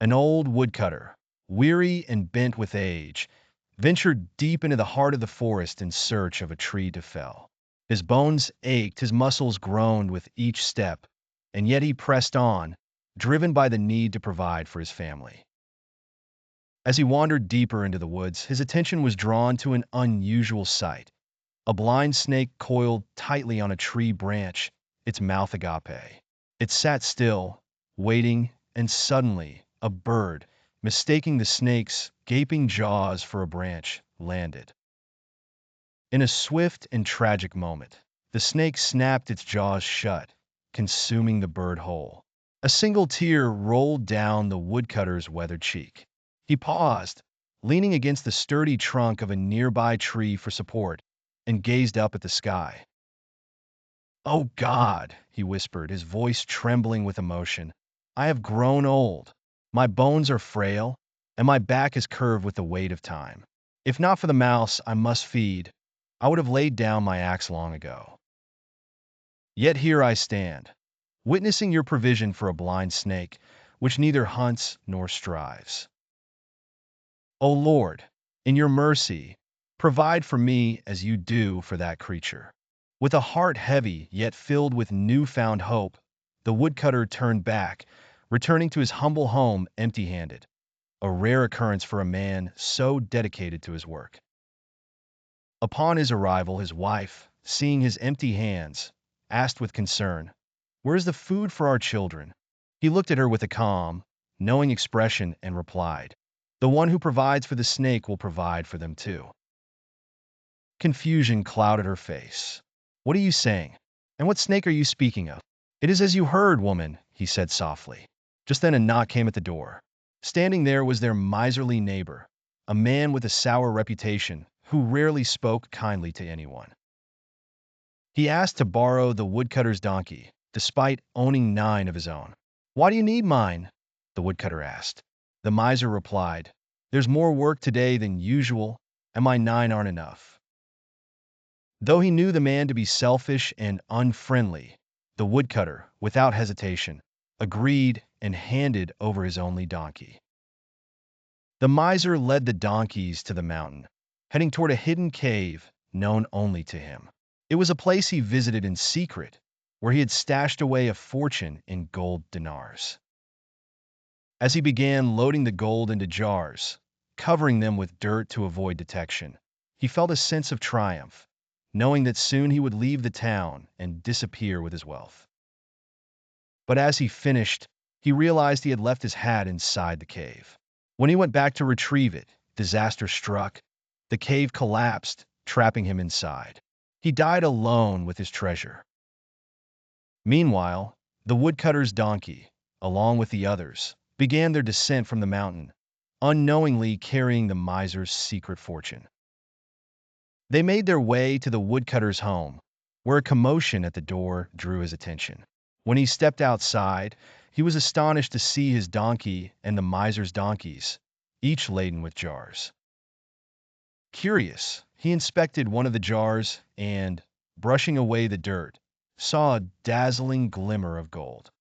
An old woodcutter, weary and bent with age, ventured deep into the heart of the forest in search of a tree to fell. His bones ached, his muscles groaned with each step, and yet he pressed on, driven by the need to provide for his family. As he wandered deeper into the woods, his attention was drawn to an unusual sight. A blind snake coiled tightly on a tree branch, its mouth agape. It sat still, waiting, and suddenly, a bird, mistaking the snake's gaping jaws for a branch, landed. In a swift and tragic moment, the snake snapped its jaws shut, consuming the bird whole. A single tear rolled down the woodcutter's weathered cheek. He paused, leaning against the sturdy trunk of a nearby tree for support, and gazed up at the sky. "Oh God," he whispered, his voice trembling with emotion. "I have grown old. My bones are frail, and my back is curved with the weight of time. If not for the mouse I must feed, I would have laid down my axe long ago. Yet here I stand, witnessing your provision for a blind snake, which neither hunts nor strives. O Lord, in your mercy, provide for me as you do for that creature." With a heart heavy yet filled with newfound hope, the woodcutter turned back, returning to his humble home empty-handed, a rare occurrence for a man so dedicated to his work. Upon his arrival, his wife, seeing his empty hands, asked with concern, "Where is the food for our children?" He looked at her with a calm, knowing expression and replied, "The one who provides for the snake will provide for them too." Confusion clouded her face. "What are you saying? And what snake are you speaking of?" "It is as you heard, woman," he said softly. Just then a knock came at the door. Standing there was their miserly neighbor, a man with a sour reputation who rarely spoke kindly to anyone. He asked to borrow the woodcutter's donkey, despite owning 9 of his own. "Why do you need mine?" the woodcutter asked. The miser replied, "There's more work today than usual, and my 9 aren't enough." Though he knew the man to be selfish and unfriendly, the woodcutter, without hesitation, agreed and handed over his only donkey. The miser led the donkeys to the mountain, heading toward a hidden cave known only to him. It was a place he visited in secret, where he had stashed away a fortune in gold dinars. As he began loading the gold into jars, covering them with dirt to avoid detection, he felt a sense of triumph, knowing that soon he would leave the town and disappear with his wealth. But as he finished, he realized he had left his hat inside the cave. When he went back to retrieve it, disaster struck. The cave collapsed, trapping him inside. He died alone with his treasure. Meanwhile, the woodcutter's donkey, along with the others, began their descent from the mountain, unknowingly carrying the miser's secret fortune. They made their way to the woodcutter's home, where a commotion at the door drew his attention. When he stepped outside, he was astonished to see his donkey and the miser's donkeys, each laden with jars. Curious, he inspected one of the jars and, brushing away the dirt, saw a dazzling glimmer of gold.